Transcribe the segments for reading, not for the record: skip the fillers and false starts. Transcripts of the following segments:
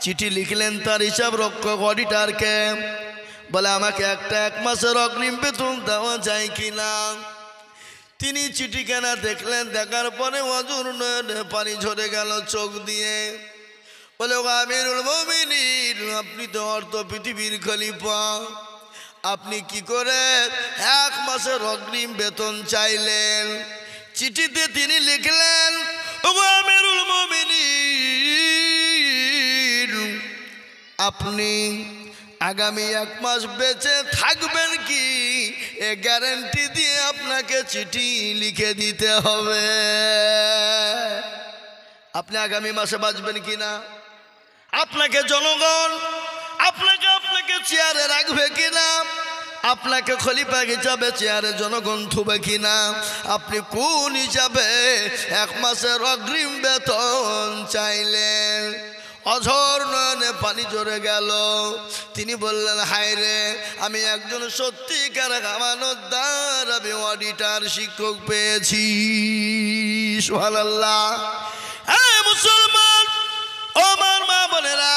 চিঠি লিখলেন তার হিসাব রক্ষক অডিটারকে, বলে আমাকে এক মাসের অগ্রিম বেতন দেওয়া যায় কিনা। তিনি চিঠিখানা দেখলেন, দেখার পরে অজুর নয়নে পানি ঝরে গেল চোখ দিয়ে। বলে ও আমিরুল মুমিনিন, আপনি তো অর্থ পৃথিবীর খলিফা, আপনি কি করে 1 মাসের অগ্রিম বেতন চাইলেন? চিঠিতে তিনি লিখলেন, ও আমিরুল মুমিনিন, আপনি আগামী 1 মাস বেঁচে থাকবেন কি এ গ্যারান্টি দিয়ে আপনাকে চিঠি লিখে দিতে হবে। আপনি আগামী মাসে বাঁচবেন কিনা, আপনাকে জনগণ আপনাকে চেয়ারে রাখবে কিনা, আপনাকে খলিফা হিসাবে চেয়ারে জনগণ থুবে কিনা, আপনি কোন হিসাবে 1 মাসের অগ্রিম বেতন চাইলেন? অঝর নয়নে পানি ঝরে গেল। তিনি বললেন, হায় রে, আমি একজন সত্যিকার আমানতদার, আমি অডিটার শিক্ষক পেয়েছি। সুবহানাল্লাহ। এই মুসলমান, ও আমার মা বোনেরা,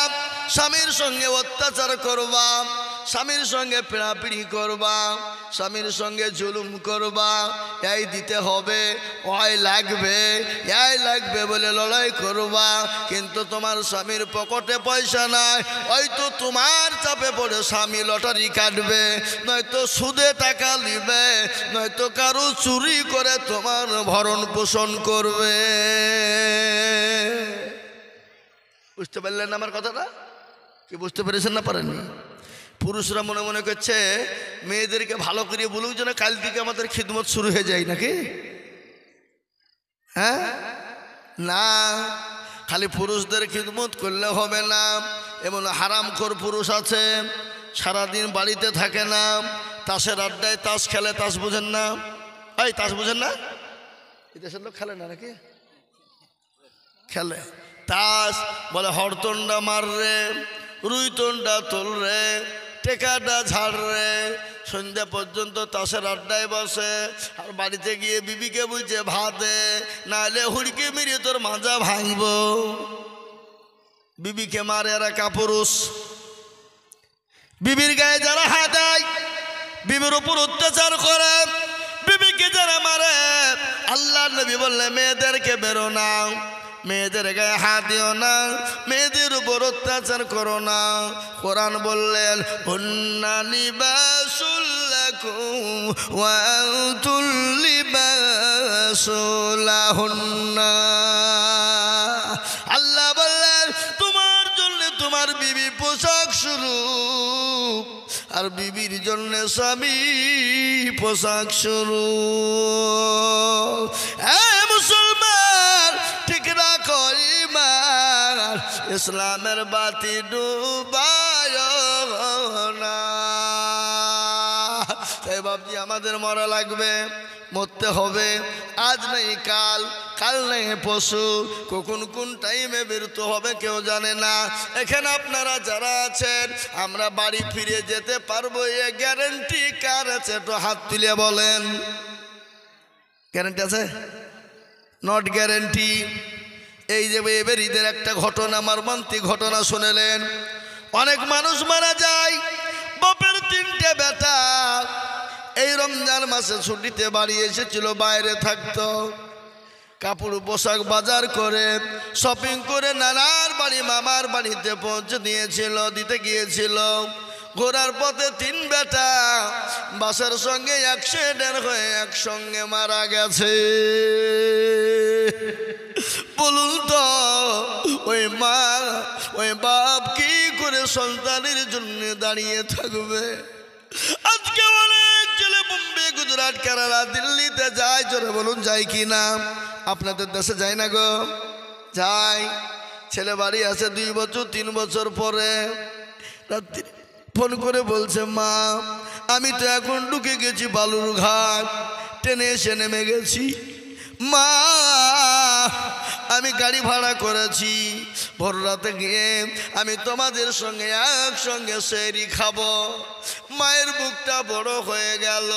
স্বামীর সঙ্গে অত্যাচার করবা, স্বামীর সঙ্গে পিড়াপিড়ি করবা, স্বামীর সঙ্গে জুলুম করবা, এই দিতে হবে, ওই লাগবে বলে লড়াই করবা, কিন্তু তোমার স্বামীর পকেটে পয়সা নাই, হয়তো তোমার চাপে পড়ে স্বামী লটারি কাটবে, নয়তো সুদে টাকা নিবে, নয়তো কারো চুরি করে তোমার ভরণ পোষণ করবে। বুঝতে পারলেন আমার কথাটা? কি বুঝতে পেরেছেন না পারেননি? পুরুষরা মনে মনে করছে মেয়েদেরকে ভালো করে বলুক যেন কাল থেকে আমাদের খিদমত শুরু হয়ে যায় নাকি? হ্যাঁ, না, খালি পুরুষদের খিদমত করলে হবে না। এমন হারামখোর পুরুষ আছে, সারাদিন বাড়িতে থাকে না, তাসের আড্ডায় তাস খেলে। তাস বুঝেন না? এই তাস বুঝেন না? এই দেশের লোক খেলে না নাকি? খেলে তাস। বলে হরতনটা মার রে, রুইতনটা তোল রে, টেকাটা ঝাড় রে। সন্ধ্যা পর্যন্ত তাসের আড্ডায় বসে, আর বাড়িতে গিয়ে বিবিকে বলছে ভাত দে, নাহলে হুড়কে মেরে তোর মাজা ভাঙবো। বিবিকে মারে এরা কাপুরুষ। বিবির গায়ে যারা হাত দেয়, বিবির উপর অত্যাচার করে, বিবিকে যারা মারে, আল্লাহর নবী বললে মেয়েদেরকে বেরো না, মেয়েদের গায়ে হাত দিও না, মেয়েদের উপর অত্যাচার করো না। কোরআন বললেন, হুন্না লিবাসুল লাকুম ওয়া আনতুম লিবাসুল লাহুন্না। আল্লাহ বললেন, তোমার জন্য তোমার বিবি পোশাক স্বরূপ, আর বিবির জন্য স্বামী পোশাক স্বরূপ। মুসলমান, ঠিক রাখো ঈমান, ইসলামের বাতি ডুবায় না। তাই বাবজি, আমাদের মরা লাগবে, মরতে হবে। আজ নেই কাল, কাল নেই পশু, কখন কোন টাইমে বেরোতে হবে কেউ জানে না। এখানে আপনারা যারা আছেন, আমরা বাড়ি ফিরে যেতে পারবো, এ গ্যারেন্টি কার আছে? একটু হাত তুলে বলেন। গ্যারেন্টি আছে? Not guarantee. এই যে এবার ঈদের একটা ঘটনা, মর্মান্তিক ঘটনা শুনলেন। অনেক মানুষ মারা যায়, বাপের 3টে বেটা এই রমজান মাসে ছুটিতে বাড়ি এসেছিল, বাইরে থাকতো, কাপড় পোশাক বাজার করে শপিং করে নানার বাড়ি মামার বাড়িতে পৌঁছে দিতে গিয়েছিল। ঘোরার পথে 3 বেটা বাসের সঙ্গে অ্যাক্সিডেন্ট হয়ে একসঙ্গে মারা গেছে। বলুন তো, ওই মা ওই বাপ কি করে সন্তানের জন্য দাঁড়িয়ে থাকবে? আজকে অনেক ছেলে বোম্বে, গুজরাট, কেরালা, দিল্লিতে যায়, জোরে বলুন যায় কি না? আপনাদের দেশে যায় না গো? যায়। ছেলে বাড়ি আসে 2 বছর 3 বছর পরে, রাত্রি ফোন করে বলছে, মা আমি তো এখন ঢুকে গেছি বালুরঘাট, ট্রেনে এসে নেমে গেছি। মা আমি গাড়ি ভাড়া করেছি, ভোর রাতে গিয়ে আমি তোমাদের সঙ্গে একসঙ্গে সেহরি খাবো। মায়ের বুকটা বড় হয়ে গেল,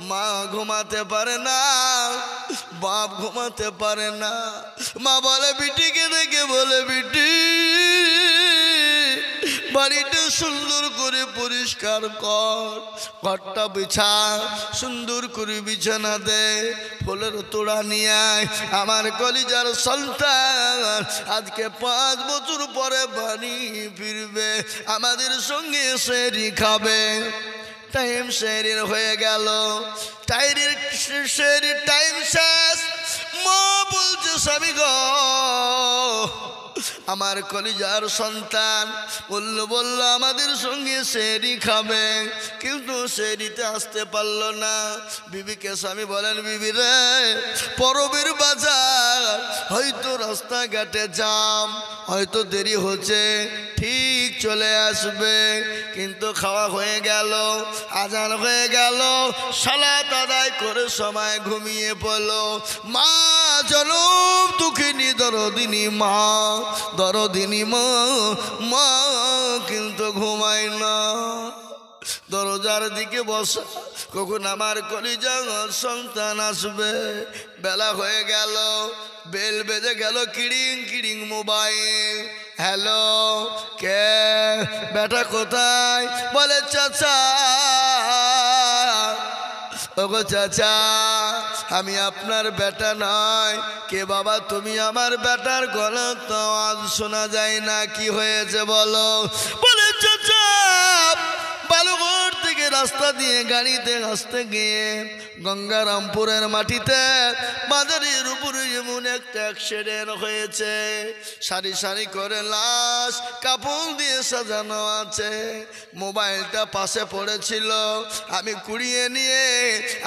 মা ঘুমাতে পারে না, বাপ ঘুমাতে পারে না। মা বলে বিটিকে দেখে, বলে বিটি বাড়িটা সুন্দর করে পরিষ্কার কর, ঘরটা বিছা, সুন্দর করে বিছানা দে, ফুলের তোড়া নিয়ে আয়। আমার কলিজার সন্তান আজকে 5 বছর পরে বাড়ি ফিরবে, আমাদের সঙ্গে সেহরি খাবে। টাইম সেহরির হয়ে গেল, সেহরির টাইম শেষ। মা বলছে স্বামী গো, আমার কলিজার সন্তান বলল আমাদের সঙ্গে সেহরি খাবে, কিন্তু সেহরিতে আসতে পারলো না। বিবিকে স্বামী বলেন, বিবি রে, পরবের বাজার, হয়তো রাস্তাঘাটে জাম, হয়তো দেরি হচ্ছে, ঠিক চলে আসবে। কিন্তু খাওয়া হয়ে গেল, আজান হয়ে গেল, সালাত আদায় করে সময় ঘুমিয়ে পড়ল। মা জনম দুঃখিনী দরদিনী মা, দরদিনী মা কিন্তু ঘুমায় না, দরজার দিকে বসা, কখন আমার কলিজার সন্তান আসবে। বেলা হয়ে গেল, বেল বেজে গেল, কিড়িং কিড়িং মোবাইল। হ্যালো, কে? বেটা কোথায়? বলে চাচা, ওগো চাচা, আমি আপনার বেটা নয়। কে বাবা তুমি? আমার বেটার গলা তো আজ শোনা যায় না, কি হয়েছে বলো? বলে চাচা, বালুঘর থেকে রাস্তা দিয়ে গাড়িতে আসতে গিয়ে গঙ্গারামপুরের মাটিতে বাজারের উপরে যেমন একটা অ্যাক্সিডেন্ট হয়েছে, সারি সারি করে লাশ কাপড় দিয়ে সাজানো আছে, মোবাইলটা পাশে পড়েছিল, আমি কুড়িয়ে নিয়ে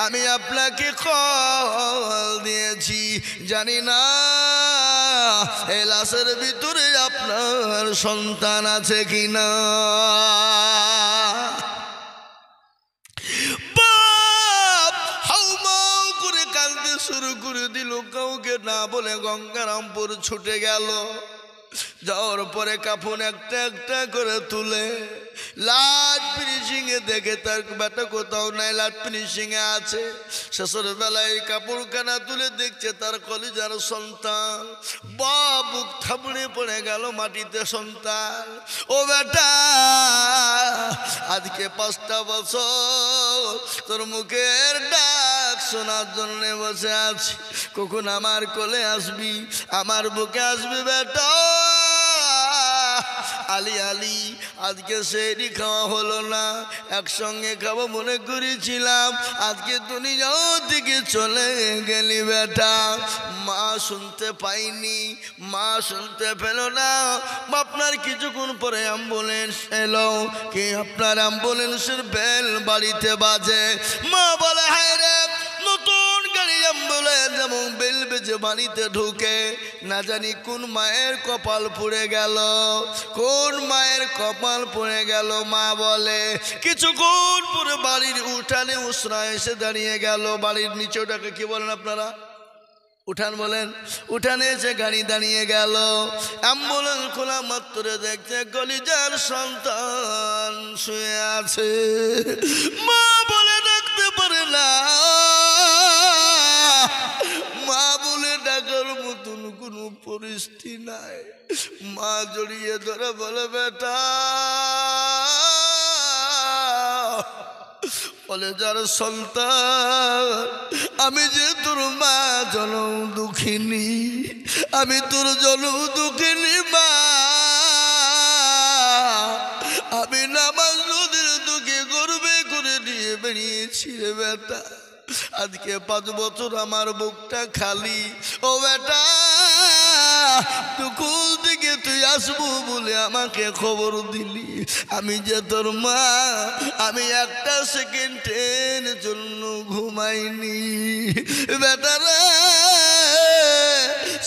আমি আপনাকে কল দিয়েছি। জানি না এই লাশের ভিতরে আপনার সন্তান আছে কিনা। শুরু করে দিল, কাউকে না বলে গঙ্গারামপুর ছুটে গেল। যাওয়ার পরে কাফন একটা একটা করে তুলে লাট ফিনিশিং এ দেখে তার বেটা কোথাও নাই, লাট ফিনিশিং এ আছে। শেষের বেলায় কাপড়খানা তুলে দেখছে তার কলিজার সন্তান। বুক থাবড়ে পড়ে গেল মাটিতে। সন্তান, ও বেটা, আজকে 5টা বছর তোর মুখের ডাক শোনার জন্য বসে আছি, কখন আমার কোলে আসবি, আমার বুকে আসবি বেটা। আলি আলি, আজকে সেহরি খাওয়া হলো না, একসঙ্গে খাবো মনে করেছিলাম, আজকে দুনিয়া থেকে চলে গেলি বেটা। মা শুনতে পাইনি, মা শুনতে পেল না। আপনার কিছুক্ষণ পরে অ্যাম্বুলেন্স এলো, কি আপনার অ্যাম্বুলেন্সের বেল বাড়িতে বাজে। মা বলে, হায় রে, নতুন গাড়ি অ্যাম্বুলেন্স যেমন বেল বেজে বাড়িতে ঢুকে, না জানি কোন মায়ের কপাল পুড়ে গেল, কোন মায়ের কপাল পুড়ে গেল। মা বলে, কিছুক্ষণ পরে বাড়ির উঠানে উসরা এসে দাঁড়িয়ে গেল। বাড়ির নিচে ওটাকে কি বলেন আপনারা? উঠান বলেন। উঠানে এসে গাড়ি দাঁড়িয়ে গেল। অ্যাম্বুলেন্স খোলা মাত্র দেখতে কলিজার সন্তান শুয়ে আছে। মা বলে ডাকতে পারে না, মা বলে ডাকার মতন কোনো পরিস্থিতি নাই। মা জড়িয়ে ধরে বলে, বেটা, বলে যার সন্তান, আমি যে তোর মা জনম দুঃখিনী, আমি তোর জনম দুঃখিনী মা। আমি নামাজ নদীর দুঃখে গর্বে করে নিয়ে বেরিয়েছি রে বেটা। আজকে 5 বছর আমার বুকটা খালি। ও বেটা, দুকুল থেকে তুই আসবো বলে আমাকে খবর দিলি, আমি যে তোর মা, আমি একটা সেকেন্ডের জন্য ঘুমাইনি বেটারা।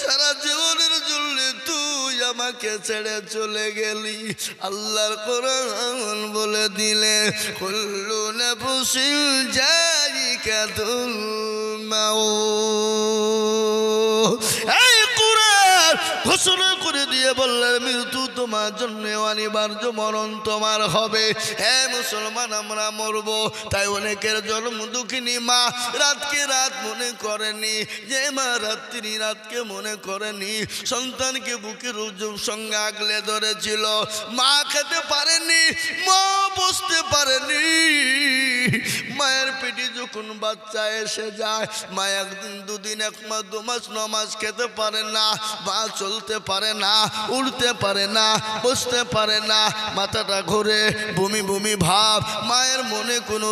সারা জীবনের জন্য তুই আমাকে ছেড়ে চলে গেলি। আল্লাহর কোরআন বলে দিলে, কুল্লু নাফসিন যায়িকাতুল মাউত। এই কোরআন ঘোষণা করে দিয়ে বললেন মৃত্যু তোমার জন্য অনিবার্য, মরণ তোমার হবে। হ্যাঁ মুসলমান, আমরা মরব। তাই অনেকের জন্ম দুঃখিনী মা রাতকে রাত মনে করেনি, যে মা রাতকে মনে করেনি, সন্তানকে বুকের সঙ্গে আগলে ধরেছিল। মা খেতে পারেনি, মা বসতে পারেনি। মায়ের পেটে যখন বাচ্চা এসে যায়, মা একদিন দুদিন, এক মাস, 2 মাস, 9 মাস খেতে পারে না, মা চলতে পারে না, উঠতে পারে না, বসতে পারে না, মাথাটা ঘুরে, বমি বমি ভাব। মায়ের মনে কোনো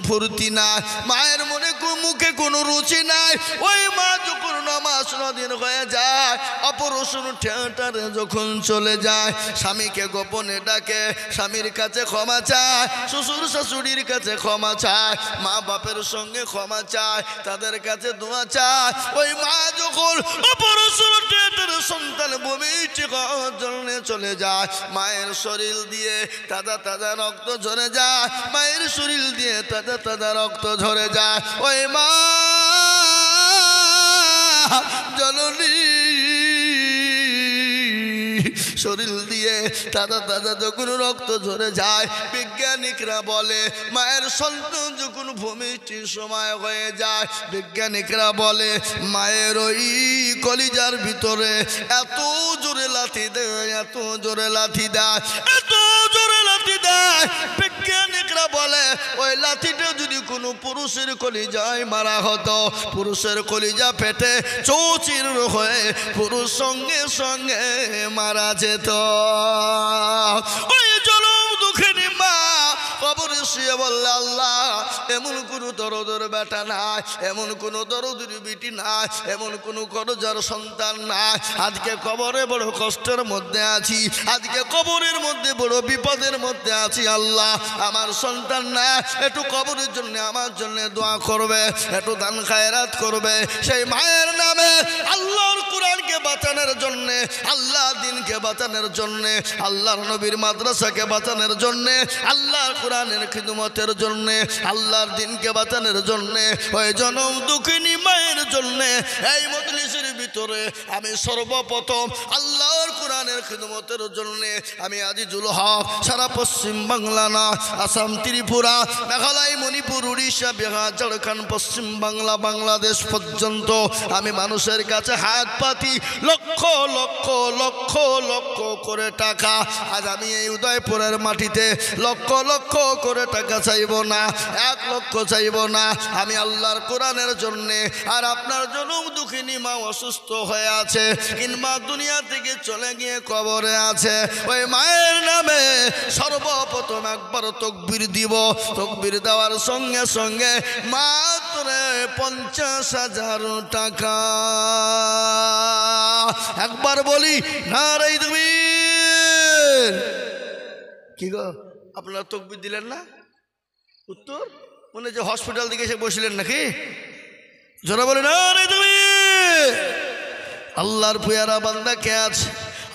ফুর্তি নাই, মায়ের মনে মুখে কোনো রুচি নাই। ওই মা যখন 9 মাস 9 দিন হয়ে যায়, অপারেশন থিয়েটারে যখন চলে যায়, স্বামীকে গোপনে ডাকে, স্বামীর কাছে ক্ষমা চায়, শ্বশুর শাশুড়ির কাছে ক্ষমা চায়, মা বাপের সঙ্গে ক্ষমা চায়, তাদের কাছে দোয়া চায়। ওই মা যখন অপারেশন থিয়েটারে সন্তান বমি চিকার জন্য চলে যায়, মায়ের শরীর দিয়ে তাজা তাজা রক্ত ঝরে যায়, মায়ের শরীর দিয়ে তাজা তাজা রক্ত ঝরে যায়। ওই মা জননী শরীর দিয়ে তাজা তাজা যখন রক্ত ঝরে যায়, বিজ্ঞানিকরা বলে মায়ের সন্তান যখন ভূমিষ্ঠির সময় হয়ে যায়, বিজ্ঞানিকরা বলে মায়ের ওই কলিজার ভিতরে এত জোরে লাথি দেয়, এত জোরে লাথি দেয়, এত জোরে লাথি দেয়। বিজ্ঞানিকরা বলে ওই লাথিটা যদি কোনো পুরুষের কলিজায় মারা হতো, পুরুষের কলিজা ফেটে চৌচির হয়ে পুরুষ সঙ্গে সঙ্গে মারা যেত। ওই জনম দুঃখিনী মা কবরে শুয়ে বললে, আল্লাহ এমন কোনো দরদের বেটা নাই, এমন কোনো দরদের বিটি নাই, এমন কোনো করজার সন্তান নাই। আজকে কবরে বড় কষ্টের মধ্যে আছি, আজকে কবরের মধ্যে বড় বিপদের মধ্যে আছি। আল্লাহ আমার সন্তান না, একটু কবরের জন্য আমার জন্য দোয়া করবে, একটু দান খায়রাত করবে। সেই মায়ের নামে আল্লাহর কোরআনকে বাঁচানোর জন্যে, আল্লাহর দিনকে বাঁচানোর জন্যে, আল্লাহর নবীর মাদ্রাসাকে বাঁচানোর জন্যে, আল্লাহর কোরআনের খিদমতের জন্যে, আল্লাহর দিনকে বাঁচানোর জন্যে, ওই জনম দুঃখিনী মায়ের জন্যে এই মজলিসের ভিতরে আমি সর্বপ্রথম আল্লাহর কোরআনের খিদমতের জন্যে আমি আজিজুল হক সারা পশ্চিম বাংলা না, আসাম, ত্রিপুরা, মেঘালয়, মণিপুর, উড়িষ্যা, বিহার, ঝাড়খণ্ড, পশ্চিম বাংলা, বাংলাদেশ পর্যন্ত আমি মানুষের কাছে হাত পাতি লক্ষ লক্ষ লক্ষ লক্ষ করে টাকা। আজ আমি এই উদয়পুরের মাটিতে লক্ষ লক্ষ করে টাকা চাইব না, 1 লক্ষ চাইব না, আমি আল্লাহর কোরআনের জন্যে। আর আপনার জনম দুঃখিনী মা অসুস্থ হয়ে আছে, কিংবা দুনিয়া থেকে চলে গিয়ে কবরে আছে, ওই মায়ের নামে সর্বপ্রথম একবার তকবীর দিব। তকবীর দেওয়ার সঙ্গে সঙ্গে মাত্র 50,000 টাকা। একবার বলি নারে তাকবীর। কি গো আপনারা তকবীর দিলেন না? উত্তর মনে যে হসপিটাল দিকে এসে বসলেন নাকি? জোরে বলেন নারে তাকবীর। আল্লাহর পুয়ারা বান্দা কে আছে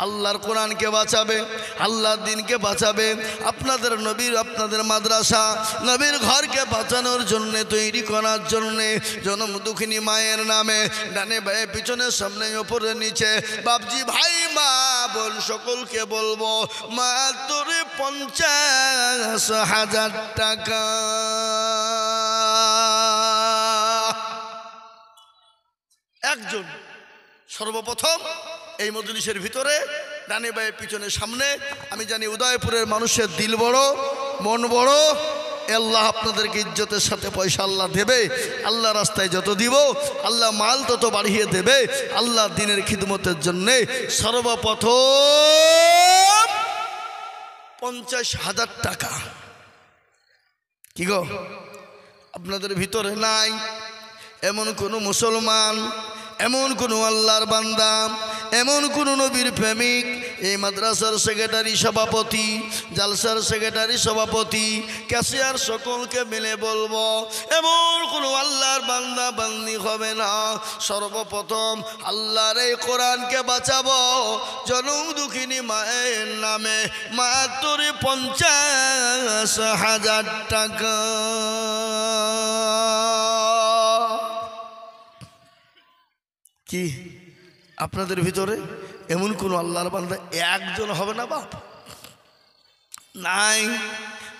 আল্লাহর কোরআনকে বাঁচাবে, আল্লাহর দিনকে বাঁচাবে, আপনাদের নবীর, আপনাদের মাদ্রাসা, নবীর ঘরকে বাঁচানোর জন্যে, তৈরি করার জন্যে জনম দুঃখিনী মায়ের নামে ডানে বায়ে পিছনে সামনে ওপরে নিচে বাপজি ভাই মা বোন সকলকে বলবো মাত্র 50,000 টাকা। একজন সর্বপ্রথম এই মজলিসের ভিতরে ডানে বায়ে পিছনে সামনে, আমি জানি উদয়পুরের মানুষের দিল বড়, মন বড়, আল্লাহ আপনাদেরকে ইজ্জতের সাথে পয়সা আল্লাহ দেবে। আল্লাহ রাস্তায় যত দিব আল্লাহ মাল তত বাড়িয়ে দেবে। আল্লাহ দিনের খিদমতের জন্যে সর্বপ্রথম 50,000 টাকা। কি গো আপনাদের ভিতরে নাই এমন কোনো মুসলমান, এমন কোনো আল্লাহর বান্দা, এমন কোনো নবীর প্রেমিক, এই মাদ্রাসার সেক্রেটারি সভাপতি, জালসার সেক্রেটারি সভাপতি, ক্যাশিয়ার সকলকে মিলে বলবো এমন কোনো আল্লাহর বান্দা বান্দি হবে না। সর্বপ্রথম আল্লাহর এই কোরআনকে বাঁচাবো জনম দুঃখিনী মায়ের নামে মাত্র 50,000 টাকা। কি আপনাদের ভিতরে এমন কোন আল্লাহর বান্দা একজন হবে না বাপ? নাই।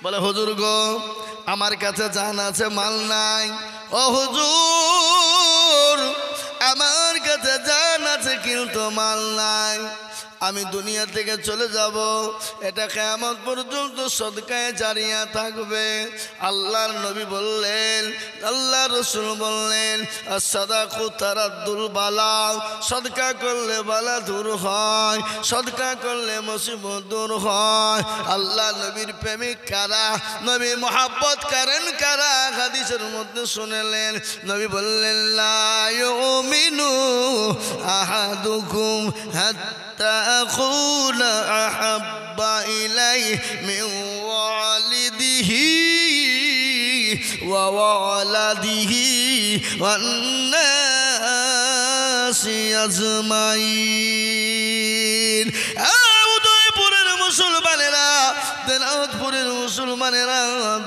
বলে হুজুর গো আমার কাছে জান আছে মাল নাই। ও হুজুর আমার কাছে জান আছে কিন্তু মাল নাই, আমি দুনিয়া থেকে চলে যাব, এটা কিয়ামত পর্যন্ত সদকায়ে জারিয়া থাকবে। আল্লাহর নবী বললেন, আল্লাহর রাসূল বললেন, as-সাদাকু তারাদ্দুল বালা, সদকা করলে বালা দূর হয়, সদকা করলে মুসিবত দূর হয়। আল্লাহ নবীর প্রেমিক কারা, নবী মহব্বত করেন কারা, হাদিসের মধ্যে শুনলেন নবী বললেন, লা ইউমিনু আহাদুকুম হাত্তা أكون أحب إليه من والده وولده والناس أجمعين। উদয়পুরের মুসলমানেরা, দিনাজপুরের মুসলমানেরা,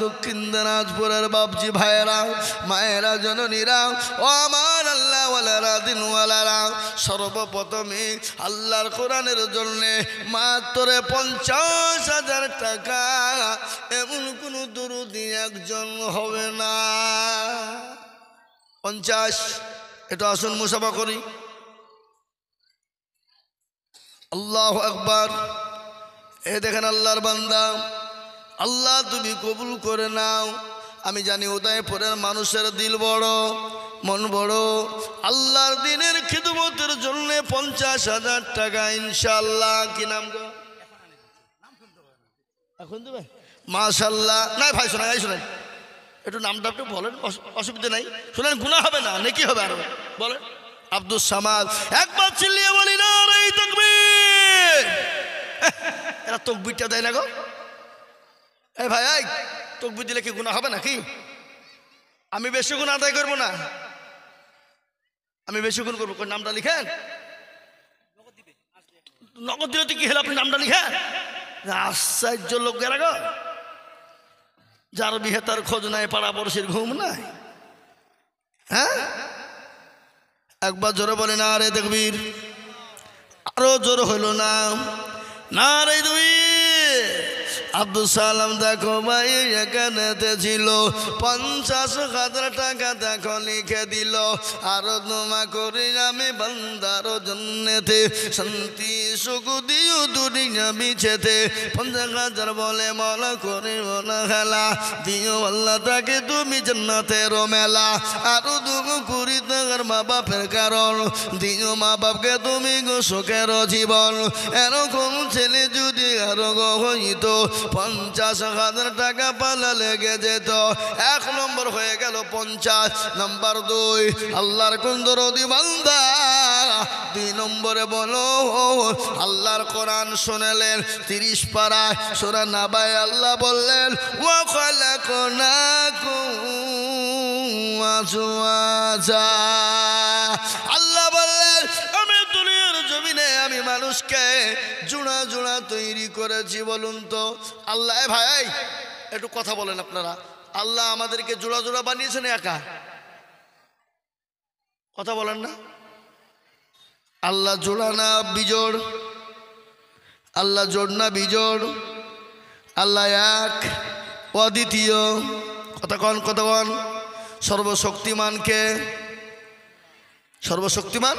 দক্ষিণ দিনাজপুরের বাপজি ভাইয়েরা, মায়েরা, জননীরা, ও আমার আল্লাহ ওয়ালারা, দিনওয়ালারা, সর্বপ্রথমে আল্লাহর কোরআনের জন্য মাত্র 50,000 টাকা, এমন কোন দরুদি একজন হবে না। 50। এটা আসুন মুসাফা করি। আল্লাহু আকবার। এ দেখেন আল্লাহর বান্দা, আল্লাহ তুমি কবুল করে নাও। আমি জানি উদয়পুরের মানুষের দিল বড়, মন বড়, আল্লাহর দিনের খিদমতের জন্য 50,000 টাকা ইনশাআল্লাহ। কি নাম গো? এখন দেবে মাশাআল্লাহ। না ভাই শোনেন, এই শোনেন একটু নামটা একটু বলেন, অসুবিধা নাই। শোনেন গুনাহ হবে না, নেকি হবে। আরো বলেন আব্দুস সামাদ। একবার চিল্লিয়ে বলি না রে তাকবীর। এরা তাকবীরটা দেয় না গো। এই ভাই এই তাকবীর দিলে কি গুনাহ হবে নাকি? আমি বেশি গুণ আদায় করবো না, আমি বেশি গুণ করবো। নামটা লিখেন, নগদ দিলে তো কি হলো, আপনি নামটা লিখেন। আশ্চর্য লোক গেল গো, যার বিহে তার খোঁজ নাই, পাড়া পড়শির ঘুম নাই। হ্যাঁ একবার জোরে বলে না রে তাকবীর। আরো জোর হইল না, না রে দুই। আব্দুল সালাম দেখো ভাই এখানেতে ছিল 50,000 টাকা, দেখো লিখে দিল। আরো দোয়া করি আমি বান্দার জন্যতে, শান্তি সুখ দিও দুনিয়া বিছেতে। 50,000 বলে মলা করি মলা খেলা, দিও আল্লাহ তাকে তুমি জান্নাতের মেলা। আরো দোয়া করি তার মা বাপের কারণ, দিও মা বাপকে তুমি গো সুখের জীবন। এরকম ছেলে যদি আরো গো হইতো, 50,000 টাকা পালা লেগে যেত। 1 নম্বর হয়ে গেল 50। নাম্বার 2 আল্লাহর কোন দরদি বান্দা। 2 নম্বরে বলো আল্লাহর কোরআন শুনলেন 30 পারা সূরা নাবায় আল্লাহ বললেন, ওয়া খালাকনাকুম আজওয়াজা। আল্লাহ বললেন আমি দুনিয়ার জমিনে আমি মানুষকে জোড়া জোড়া তৈরি করেছি। বলুন তো আল্লাহ। ভাই একটু কথা বলেন আপনারা, আল্লাহ আমাদেরকে জোড়া জোড়া বানিয়েছেন একা? কথা বলেন না। আল্লাহ জোড়া না বিজোড়? আল্লাহ জোড় না বিজোড়? আল্লাহ এক অদ্বিতীয়। কথা কন, কথা কন। সর্বশক্তিমানকে, সর্বশক্তিমান।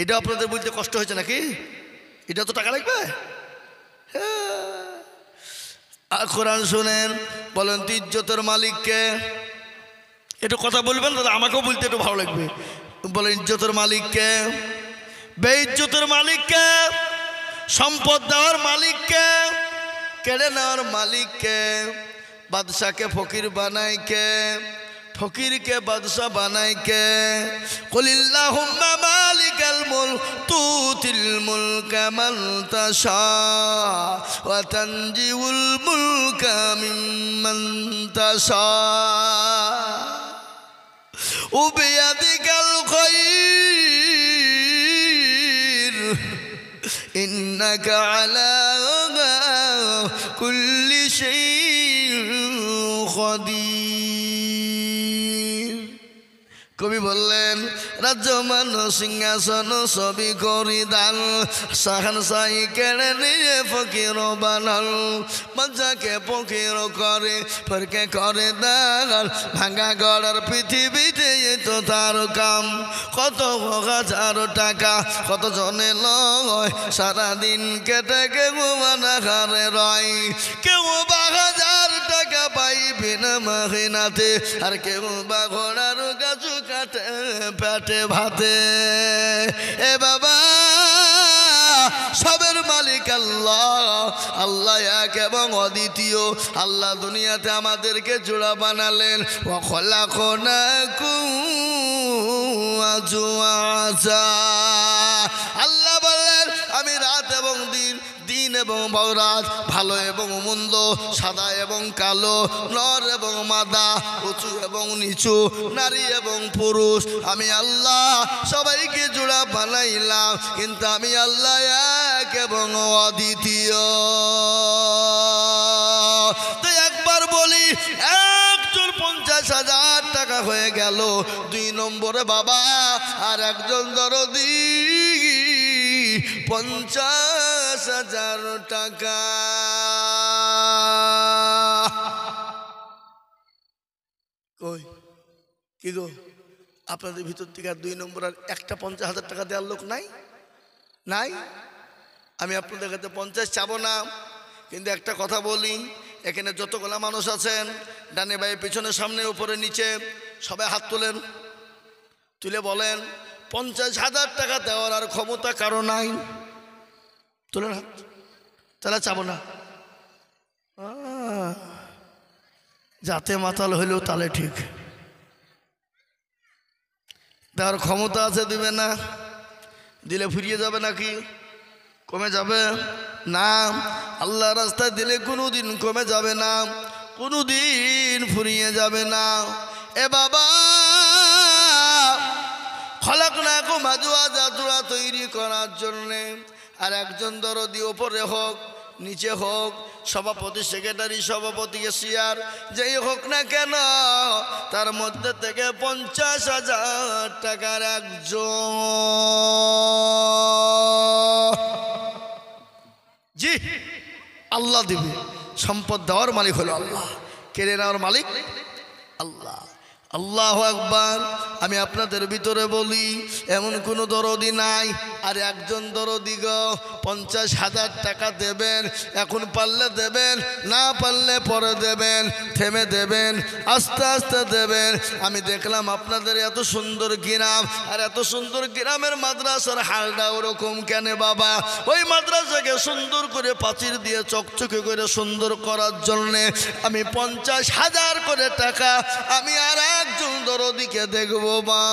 এটা আপনাদের বলতে কষ্ট হয়েছে নাকি? এটা তো টাকা লাগবে। কোরআন শুনেন, বলেন তো ইজ্জতের মালিককে। একটু কথা বলবেন দাদা, আমাকেও বলতে একটু ভালো লাগবে। বলেন ইজ্জতের মালিককে, বেইজ্জতের মালিককে, সম্পদ দেওয়ার মালিককে, কেড়ে নেওয়ার মালিককে, বাদশাকে ফকির বানায় কে, ফকিরকে বাদশা বানায় কে। কুলিল্লাহুম্মা মালিকাল মুলক তুতিল মুলকা মান তাশা ওয়া তানজিউল মুলকা মিম্মান তাশা ওয়া বিয়াদিকাল খায়র ইন্নাকা আলা কুল্লি শাইইন কাদির। কবি বললেন রাজ্য মান সিংহাসন সবই করি দান সাহান সাই কেড়ে নিয়ে ফকির বানাল বাচ্চাকে ফকির করে ফরকে করে দান ভাঙা গড়ার পৃথিবীতে তো তার কাম কত হাজার টাকা কত জনে লয় সারাদিন কেটে কেউ মানা ঘরে রয় কেউ 1000 টাকা পাই বিনা মাহিনাতে আর কেউ বা ঘোড়ার গাছু কাটে পেটে ভাতে এ বাবা সবের মালিক আল্লাহ আল্লাহ এক এবং অদ্বিতীয় আল্লাহ দুনিয়াতে আমাদেরকে জোড়া বানালেন ওয়া খলাকনাকুম আজওয়াজা আল্লাহ বলেন আমি রাত এবং দিন দিন এবং রাত ভালো এবং মন্দ সাদা এবং কালো নর এবং মাদা উঁচু এবং নিচু নারী এবং পুরুষ আমি আল্লাহ সবাইকে জোড়া বানাইলাম কিন্তু আমি আল্লাহ এক এবং অদ্বিতীয় তো একবার বলি একজন 50,000 টাকা হয়ে গেল 2 নম্বরে বাবা আর একজন দরদি 50,000 টাকা কই কি গো আপনাদের ভিতর থেকে আর 2 নম্বর আর একটা 50,000 টাকা দেওয়ার লোক নাই নাই আমি আপনাদের কাছে 50 চাবো না কিন্তু একটা কথা বলি এখানে যতগুলা মানুষ আছেন ডানে বাই পিছনে সামনে উপরে নিচে সবাই হাত তোলেন তুলে বলেন 50,000 টাকা দেওয়ার আর ক্ষমতা কারো নাই তোলেন হাত তাহলে চাবো না যাতে মাতাল হইলেও তাহলে ঠিক দেওয়ার ক্ষমতা আছে দিবে না দিলে ফুরিয়ে যাবে নাকি কমে যাবে না আল্লাহ রাস্তায় দিলে কোনোদিন কমে যাবে না কোনোদিন ফুরিয়ে যাবে না এ বাবা খলাকনাকুম আজওয়াজা জোড়া তৈরি করার জন্যে আর একজন দরদি ওপরে হোক নিচে হোক সভাপতি সেক্রেটারি সভাপতি সিয়ার যেই হোক না কেন তার মধ্যে থেকে 50,000 টাকার একজন জি আল্লাহ দিবে সম্পদ দেওয়ার মালিক হলো আল্লাহ কেড়ে নেওয়ার মালিক আল্লাহ আল্লাহু আকবার আমি আপনাদের ভিতরে বলি এমন কোনো দরদি নাই আর একজন দরদি গো 50,000 টাকা দেবেন এখন পারলে দেবেন না পারলে পরে দেবেন থেমে দেবেন আস্তে আস্তে দেবেন আমি দেখলাম আপনাদের এত সুন্দর গ্রাম আর এত সুন্দর গ্রামের মাদ্রাসার হালটা ওরকম কেন বাবা ওই মাদ্রাসাকে সুন্দর করে প্রাচীর দিয়ে চকচকে করে সুন্দর করার জন্যে আমি 50,000 করে টাকা আমি আর একজন দরদিকে দেখবো বা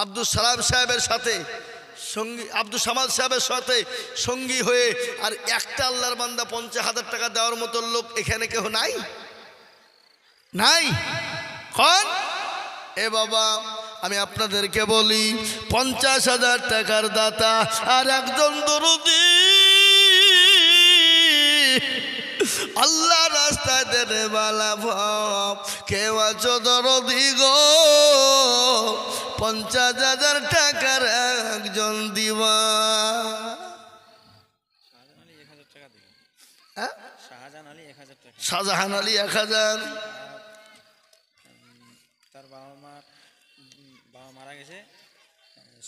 আব্দুল সালাম সাহেবের সাথে সঙ্গী আব্দুল সামাদ সাহেবের সাথে সঙ্গী হয়ে আর একটা আল্লাহর বান্দা 50,000 টাকা দেওয়ার মতো লোক এখানে কেউ নাই নাই কোন এ বাবা আমি আপনাদেরকে বলি 50,000 টাকার দাতা আর একজন দরদি আল্লাহ রাস্তায় দেনে বালা ভাব কেউ আছো দরদি গো 50,000 টাকার একজন দিবা শাহজাহান আলী 1,000 তার বাবা মারা গেছে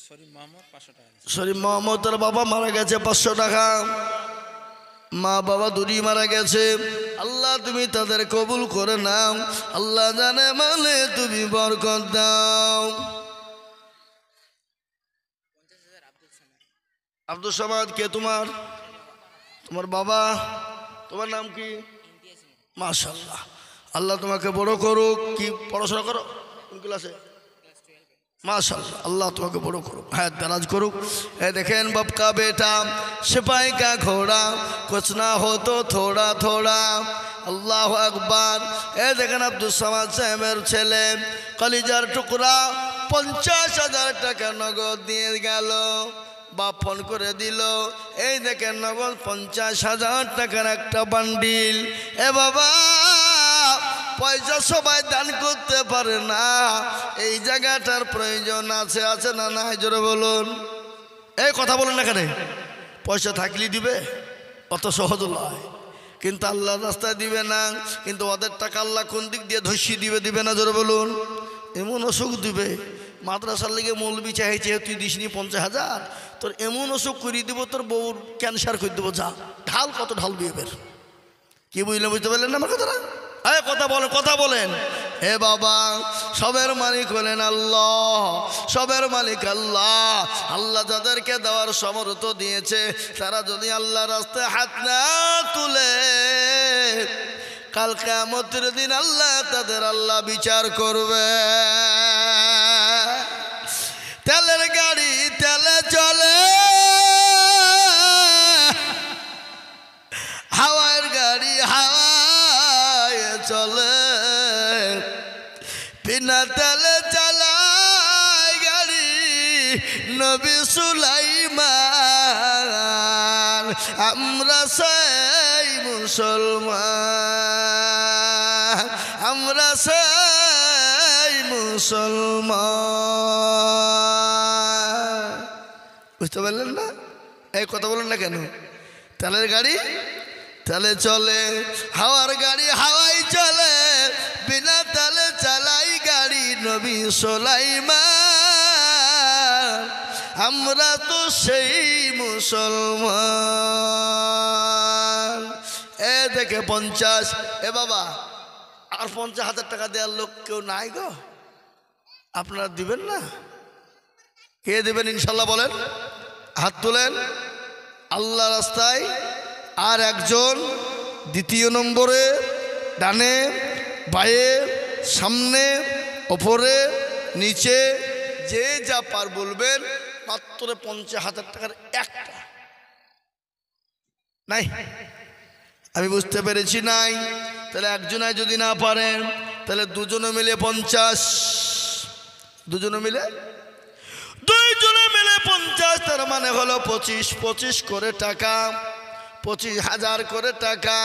শরীফ মোহাম্মদ 500 টাকা শরীফ মোহাম্মদের বাবা মারা গেছে 500 টাকা মা বাবা দুরি মারা গেছে আল্লাহ তুমি তাদের কবুল করে নাও আল্লাহ জানে মানে তুমি বরকত দাও আব্দুল সামাদ কে তোমার বাবা তোমার নাম কি মাশাআল্লাহ আল্লাহ তোমাকে বড় করুক কি পড়াশোনা করো কোন ক্লাসে माशाअल्लाह अल्लाह तुम्हें बड़ो करो है दराज करो है देखें बाप का बेटा सिपाही का घोड़ा कुछ ना हो तो थोड़ा थोड़ा अल्लाह अकबर है देखें अब्दुल समाद साहेबर छेले कलिजार टुकड़ा 50,000 টাকা নগদ দিয়ে গেল বাপ ফোন করে দিল এই দেখেন নগদ 50,000 টাকার একটা বান্ডিল এ বাবা পয়সা সবাই দান করতে পারে না, এই জায়গাটার প্রয়োজন আছে, আছে না না? জোরে বলুন। এই কথা বলুন না কেন? পয়সা থাকলেই দিবে? অত সহজ নয়। কিন্তু আল্লাহর রাস্তায় দিবে না, কিন্তু ওদের টাকা আল্লাহ কোন দিক দিয়ে ধসিয়ে দিবে, দিবে না? জোরে বলুন। এমন অসুখ দিবে, মাদ্রাসার লেগে মৌলবি চাইছে তুই দিসনি 50,000, তোর এমন অসুখ করিয়ে দিব, তোর বউর ক্যান্সার করে দেবো, যা ঢাল, কত ঢাল দিয়ে বের। কি বুঝলেন? বুঝতে পারলেন না আমার কথাটা? কথা বলেন, কথা বলেন। হে বাবা, সবের মালিক হলেন আল্লাহ, সবের মালিক আল্লাহ। আল্লাহ যাদেরকে দেওয়ার সমর্থ দিয়েছে, তারা যদি আল্লাহ রাস্তায় হাত না তুলে, কাল কিয়ামতের দিন আল্লাহ তাদের আল্লাহ বিচার করবে। তেলের গাড়ি তেলে চলে, হাওয়ার গাড়ি হাওয়ায় চলে, বিনা তেলে চালায় গাড়ি নবী সুলাইমান। আমরা সেই মুসলমান, আমরা সেই মুসলমান। বুঝতে পারলেন না? এই কথা বলেন না কেন? তেলের গাড়ি তেলে চলে, হাওয়ার গাড়ি হাওয়াই চলে, বিনা তেলে চালাই গাড়ি নবী সুলাইমান। আমরা তো সেই মুসলমান। এ দেখে 50, এ বাবা আর 50,000 টাকা দেওয়ার লোক কেউ নাই গো? আপনারা দিবেন না? কে দিবেন ইনশাল্লাহ বলেন? হাত তুলেন। আল্লাহ রাস্তায় আর একজন, দ্বিতীয় নম্বরে, ডানে বায়ে সামনে ওপরে নিচে, যে যা পার বলবেন। মাত্র 50,000 টাকার একটা নাই। আমি বুঝতে পেরেছি নাই? তাহলে একজনায় যদি না পারেন, তাহলে দুজনে মিলে 50, দুজনে মিলে 50, তার মানে হলো 25 করে টাকা, 25,000 করে টাকা।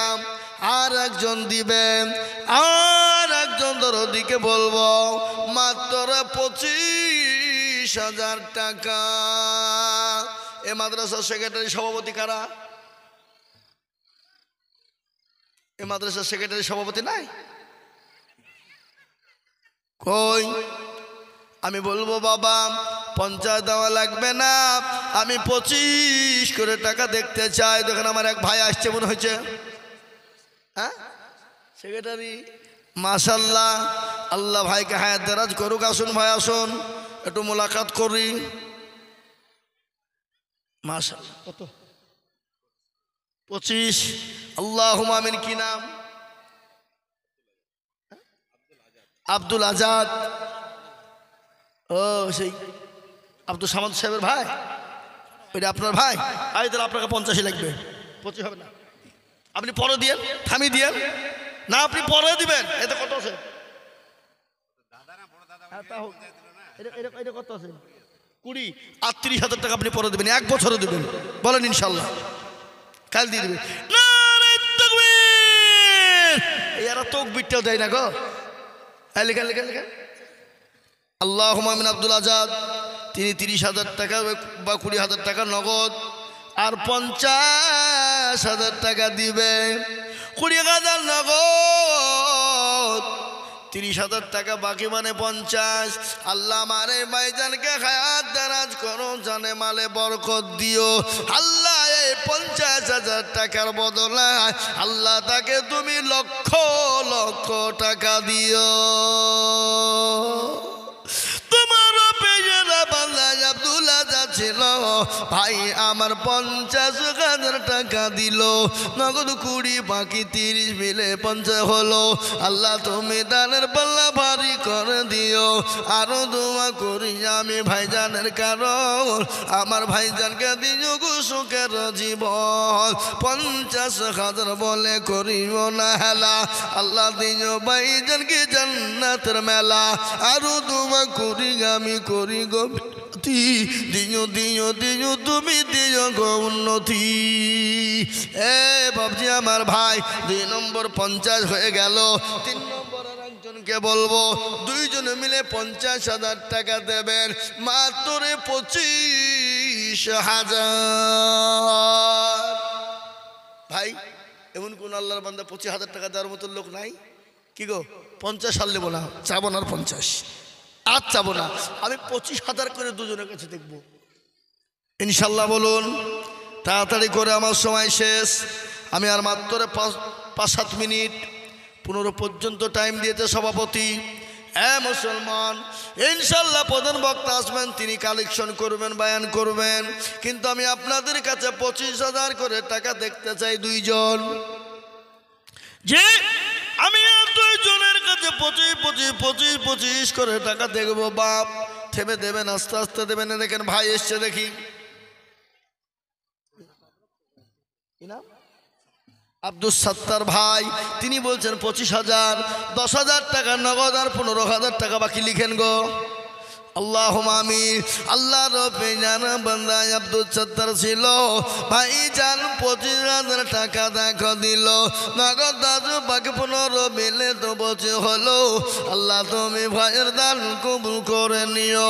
আর একজন দিবেন, আর একজন দরদিকে বলবো মাত্র 25,000 টাকা। এ মাদ্রাসার সেক্রেটারি সভাপতি কারা? এ মাদ্রাসার সেক্রেটারি সভাপতি নাই? কই? আমি বলবো বাবা 50 দেওয়া লাগবে না, আমি 25 করে টাকা দেখতে চাই। দেখেন আমার এক ভাই আসছে মনে হয়েছে, হ্যাঁ সেক্রেটারি। মাশাআল্লাহ, আল্লাহ ভাইকে হায়াত দারাজ করুক। আসুন ভাই, আসুন, একটু মোলাকাত করি। মাশাআল্লাহ। কত? 25। আল্লাহুম্মা আমিন। কি নাম? আব্দুল আজাদ। ও সেই আব্দুল সামাদ সাহেবের ভাই, ওইটা আপনার ভাই? আরে তাহলে আপনাকে 50 লাগবে। 25 হবে না, আপনি পরে দিয়েন, থামিয়ে দিয়েন না, আপনি পরে দিবেন। এতে কত আছে? এটা কত আছে? 20। 38,000 টাকা আপনি পরে দেবেন, 1 বছরে দেবেন। বলেন ইনশাল্লাহ, কাল দিয়ে দেবেন। এরা তকবীরটাও দেয় না গো। লেখেন লেখেন লেখেন। আল্লাহুম্মা আমিন। আব্দুল আজাদ, তিনি 30,000 টাকা বা 20,000 টাকা নগদ, আর 50,000 টাকা দিবে। 20,000 নগদ, 30,000 টাকা বাকি, মানে 50। আল্লাহ মারে ভাইজানকে হায়াত দারাজ করো, জানে মালে বরকত দিও। আল্লাহ এই 50,000 টাকার বদলে আল্লাহ তাকে তুমি লক্ষ লক্ষ টাকা দিও। তোমার পেজরা বাংলা আব্দুল আজাদ ছিল ভাই, আমার 50,000 টাকা দিল, নগদ 20, বাকি 30 মিলে 50 হলো। আল্লাহ তুমি দানের পাল্লা ভারী করে দিও। আরো দোয়া করি আমি ভাইজানের কারণ, আমার ভাইজানকে দিও সুখের জীবন। 50,000 বলে করিও না হেলা, আল্লাহ দিও ভাইজানকে জান্নাতের মেলা। আরো দোয়া করি আমি করি গো, দিও দিও দিও তুমি দিও গো উন্নতি। এ বাবজি আমার ভাই 2 নম্বর 50 হয়ে গেল। 3 নম্বর আর একজনকে বলবো, দুইজনে মিলে 50,000 টাকা দেবেন, মাত্র 25,000। ভাই এমন কোন আল্লাহর বান্দা 25,000 টাকা দেওয়ার মতো লোক নাই? কি গো 50 সাল নেবো না, চাবো না 50, আর চাবো না, আমি 25,000 করে দুজনের কাছে দেখবো ইনশাল্লাহ। বলুন তাড়াতাড়ি করে, আমার সময় শেষ। আমি আর মাত্র 5-7 মিনিট 15 পর্যন্ত টাইম দিয়েছে সভাপতি। হ্যাঁ মুসলমান, ইনশাল্লাহ প্রধান বক্তা আসবেন, তিনি কালেকশন করবেন, বয়ান করবেন, কিন্তু আমি আপনাদের কাছে 25,000 করে টাকা দেখতে চাই দুইজন। যে আমি দুইজনের কাছে 25 করে টাকা দেখবো। বাপ থেমে দেবেন, আস্তে আস্তে দেবেন। দেখেন ভাই এসছে, দেখি আব্দুল সত্তার ভাই, তিনি বলছেন 25,000, 10,000 টাকা নগদ আর 15,000 টাকা বাকি লিখেন গো। আল্লাহুম্মা আমিন। আল্লাহ রব্বে জানা বান্দা আব্দুল সত্তার ছিল ভাই জান, 25,000 টাকা দেখো দিল নগদ, আজ বাকি 15 মিলে তো 25 হলো। আল্লাহ তুমি ভাইয়ের দান কবুল করে নিও,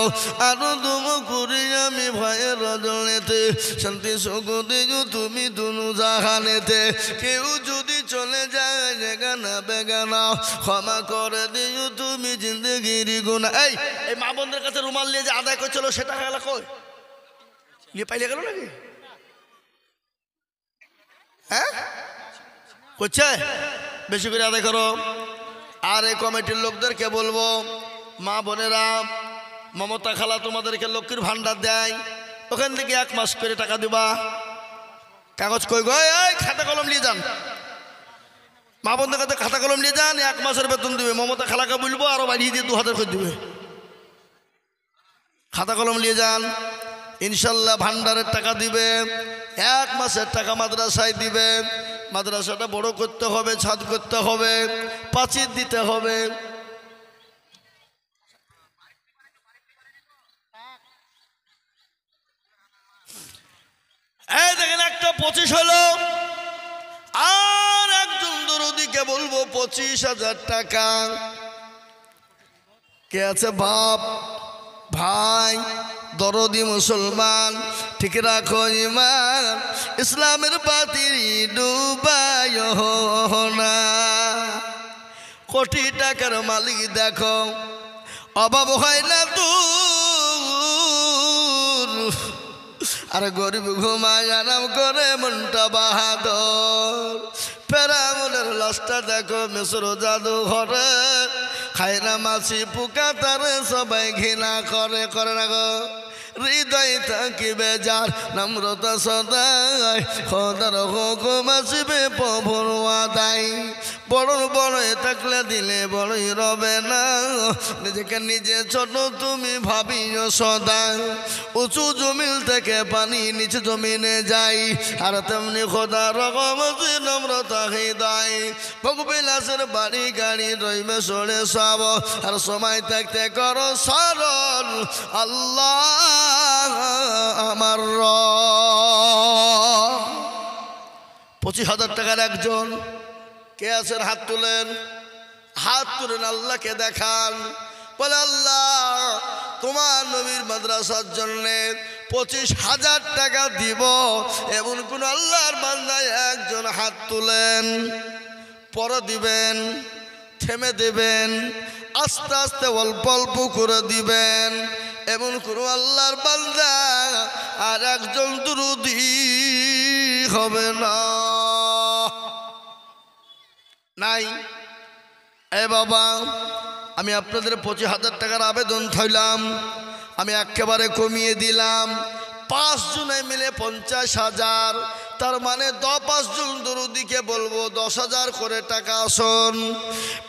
আরো তুমি করি আমি ভাইয়ের রজনেতে শান্তি সুখ দিও তুমি দুনু জাহানেতে। কেউ যদি চলে যায় যেগানা বেগানা, ক্ষমা করে দিও তুমি জিন্দগির গুনাহ। এই মা বোনদের কাছে রুমাল নিয়ে যে আদায় করছিল সেটা গেল কই? নিয়ে পাইলে গেল নাকি? হ্যাঁ করছে, বেশি করে আদায় করো। আর এই কমিটির লোকদেরকে বলবো, মা বোনেরা, মমতা খালা তোমাদেরকে লক্ষ্মীর ভান্ডার দেয়, ওখান থেকে 1 মাস করে টাকা দিবা। কাগজ কই গো? এই খাতা কলম নিয়ে যান, মা বোনদের কাছে খাতা কলম নিয়ে যান, 1 মাসের বেতন দিবে। মমতা খালাকে বলবো আরো বাড়িয়ে দিয়ে 2,000 করে দিবে। খাতা কলম নিয়ে যান, ইনশাল্লাহ ভান্ডারের টাকা দিবে, 1 মাসের টাকা মাদ্রাসায় দিবে। মাদ্রাসাটা বড় করতে হবে, ছাদ করতে হবে, পাঁচিল দিতে হবে। এই দেখেন একটা 25 হলো, আর একজন দরদিকে বলবো 25,000 টাকা। কে আছে বাপ ভাই দরদি মুসলমান, ঠিক রাখো ইমান, ইসলামের বাতি ডুবায় না। কোটি টাকার মালিক দেখো, অভাব হয় না দূর, আর গরিব ঘুমায় আরাম করে মনটা বাহাদুর। ফেরাউনের লাশটা দেখো মিশর জাদু ঘরে, খায় না মাছি পোকা তারে সবাই ঘৃণা করে, করে না গো। হৃদয় থাকি বেজার নম্রতা সদাই, খোদার হুকুম আসবে প্রভুর আদায়। বড় বড় থাকলে দিলে বড়ই রবে না, নিজেকে নিজে ছোট তুমি ভাবিও সদা। উঁচু জমিন থেকে পানি নিচে জমিনে যাই, আর তেমনি খোদার রকম নম্রতা হৃদয়। ভোগবিলাসের বাড়ি গাড়ি রইবে সরে সব, আর সময় থাকতে করো স্মরণ আল্লাহ আমার রব। 25,000 টাকার একজন কে আছেন? হাত তুলেন, হাত তুলেন, আল্লাহকে দেখান, বলে আল্লাহ তোমার নবীর মাদ্রাসার জন্যে 25,000 টাকা দিব। এমন কোন আল্লাহর বান্দায় একজন হাত তুলেন, পরে দিবেন, থেমে দেবেন, আস্তে আস্তে অল্প অল্প করে দিবেন। এমন কোন আল্লাহর বান্দা আর একজন দুরুদি হবে না, নাই। এ বাবা, আমি আপনাদের 25,000 টাকার আবেদন থইলাম, আমি একেবারে কমিয়ে দিলাম। 5 জনে মিলে 50,000, তার মানে 5 জন দরুদিকে বলবো 10,000 করে টাকা আসুন।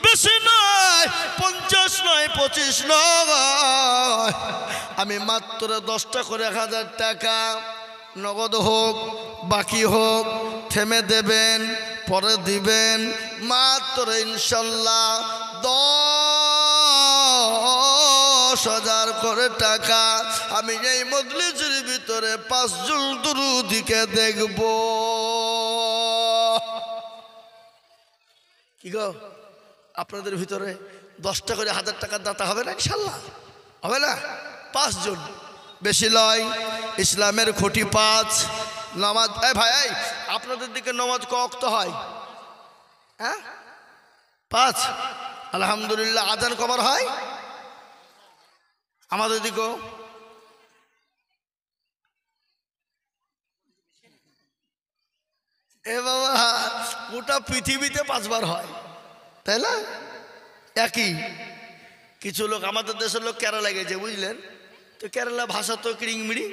বেশি নয়, 50 নয়, 25 নয়, আমি মাত্র 10টা করে 1,000 টাকা নগদ হোক বাকি হোক থেমে দেবেন, পরে দিবেন। মাত্র ইনশাল্লাহ 10,000 করে টাকা আমি এই মজলিসের ভিতরে 5 জন দুরুদিকে দেখবো। কি গো আপনাদের ভিতরে 10টা করে 1000 টাকার দাতা হবে না ইনশাল্লাহ? হবে না? 5 জন, বেশি লয়। ইসলামের খুঁটি 5। নামাজ, ভাই আপনাদের দিকে নামাজ ক ওয়াক্ত হয়? হ্যাঁ 5। আলহামদুলিল্লাহ। আজান কবার হয়? আমাদের দিকেও বাবা গোটা পৃথিবীতে 5 বার হয়, তাই না? একই। কিছু লোক, আমাদের দেশের লোক কেরালা গেছে বুঝলেন, তো কেরালা ভাষা তো কিড়িংমিড়ি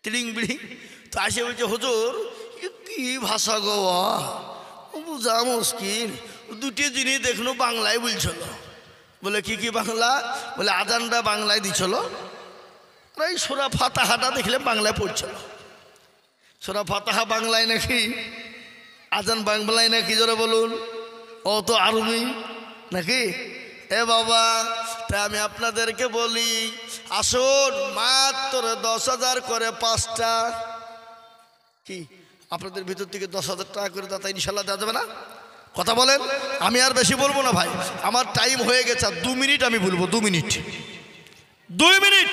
তিড়িংবিড়ি, তো আসে বলছে হুজুর কি ভাষা গো, বুঝা মুশকিল। 2টি জিনিস দেখলো বাংলায় বলছিল। বলে কি কি বাংলা? বলে আজানটা বাংলায় দিছিল, এই সূরা ফাতিহাটা দেখলে বাংলায় পড়ছিল। সূরা ফাতিহা বাংলায় নাকি, আজান বাংলায় নাকি, জোরে বলুন। ও তো আরবি নাকি? বাবা, তাই আমি আপনাদেরকে বলি, আসুন মাত্র 10,000 করে 5টা। কি আপনাদের ভিতর থেকে 10,000 টাকা করে দাতা ইনশাল্লাহ দেওয়া যাবে না? কথা বলেন। আমি আর বেশি বলবো না ভাই, আমার টাইম হয়ে গেছে। 2 মিনিট আমি বলবো, 2 মিনিট, 2 মিনিট।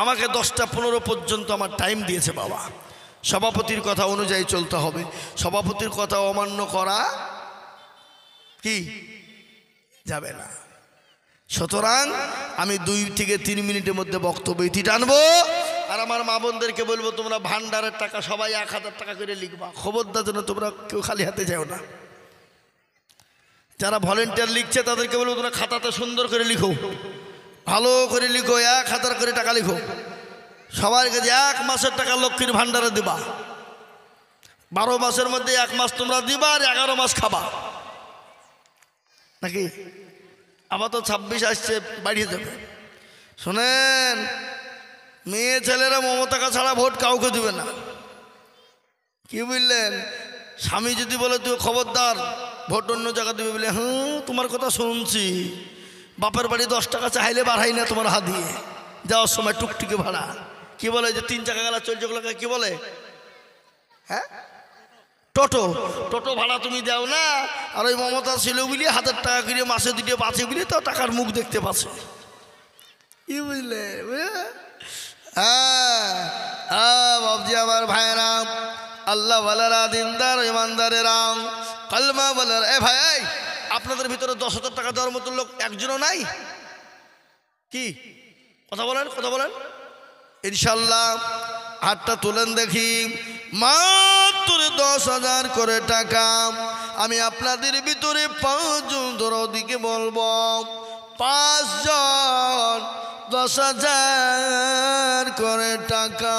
আমাকে 10টা 15 পর্যন্ত আমার টাইম দিয়েছে বাবা। সভাপতির কথা অনুযায়ী চলতে হবে। সভাপতির কথা অমান্য করা কি যাবে না। সুতরাং আমি 2 থেকে 3 মিনিটের মধ্যে বক্তব্য ইতি টানবো। আর আমার মা বোনদেরকে বলবো, তোমরা ভান্ডারের টাকা সবাই 1000 টাকা করে লিখবা। খবরদার যেন তোমরা কেউ খালি হাতে যাও না। যারা ভলেন্টিয়ার লিখছে তাদেরকে বলবো, তোমরা খাতাতে সুন্দর করে লিখো, ভালো করে লিখো, 1000 করে টাকা লিখো। সবার কাছে 1 মাসের টাকা লক্ষ্মীর ভান্ডারে দিবা। 12 মাসের মধ্যে 1 মাস তোমরা দিবা, আর 11 মাস খাবা নাকি? আবার তো 26 আসছে, বাড়িয়ে যাবে। শোনেন, মেয়ে ছেলেরা মমতাকা ছাড়া ভোট কাউকে দিবে না। কি বুঝলেন? স্বামী যদি বলে তুই খবরদার ভোট অন্য জায়গা দিবে, বলে তোমার কথা শুনছি, বাপের বাড়ি 10 টাকা চাইলে বাড়াই না তোমার হাত দিয়ে, যাওয়ার সময় টুকটুকি ভাড়া। কি বলে যে 3 চাকা গালা চলছে, ওগুলোকে কি বলে? হ্যাঁ, টোটো। টোটো ভাড়া তুমি দাও না, আর ওই মমতা ছিল বলি 1000 টাকা করে মাসে 2টে বাঁচে বলি তো টাকার মুখ দেখতে পাচ্ছে। কি বুঝলে? বাবজি আমার ভাইরা, আল্লাহ ওয়ালারা, দিনদার ইমানদারেরা, কালমা বলার, ভাই আপনাদের ভিতরে 10,000 টাকা দেওয়ার মতো লোক একজনও নাই? কি কথা বলেন, কথা বলেন। ইনশাল্লাহ হাতটা তুলেন দেখি। মাত্র 10,000 করে টাকা। আমি আপনাদের ভিতরে 5 জন দরদিকে বলবো, 5 জন 10,000 করে টাকা।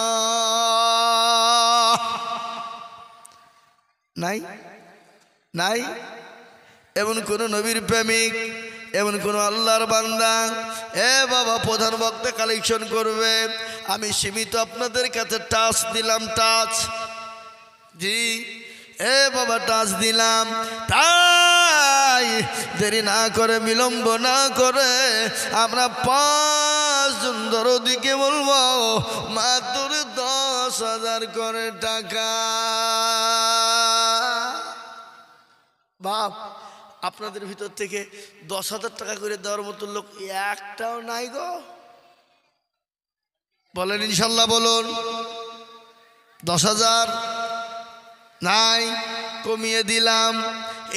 নাই নাই এমন কোন নবীর প্রেমিক, এমন কোন আল্লাহর বান্দা বাবা প্রধান বক্তা কালেকশন করবে? আমি সীমিত আপনাদের কাছে টাচ দিলাম, টাচ। জি বাবা টাচ দিলাম। তাই দেরি না করে, বিলম্ব না করে আমরা 5 জন দরদিকে বলবো, মাত্র 10,000 করে টাকা। বাপ, আপনাদের ভিতর থেকে 10,000 টাকা করে দেওয়ার মতো লোক একটাও নাই গো। বলেন ইনশাল্লাহ, বলুন। 10,000 নাই, কমিয়ে দিলাম।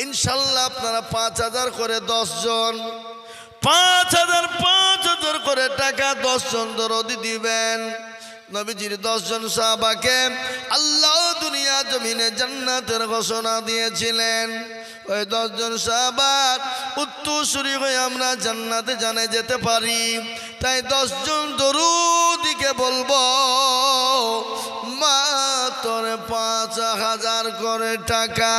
ইনশাল্লাহ আপনারা 5,000 করে 10 জন, 5,000 করে টাকা 10 জন দরদি দিবেন। নবীজির 10 জন সাহাবাকে আল্লাহ দুনিয়া জমিনে জান্নাতের ঘোষণা দিয়েছিলেন। ওই 10 জন সাহাবা উত্তরসূরি হয়ে আমরা জান্নাতে জানে যেতে পারি। তাই 10 জন দরুদিকে বলবো, মাত্র 5,000 করে টাকা।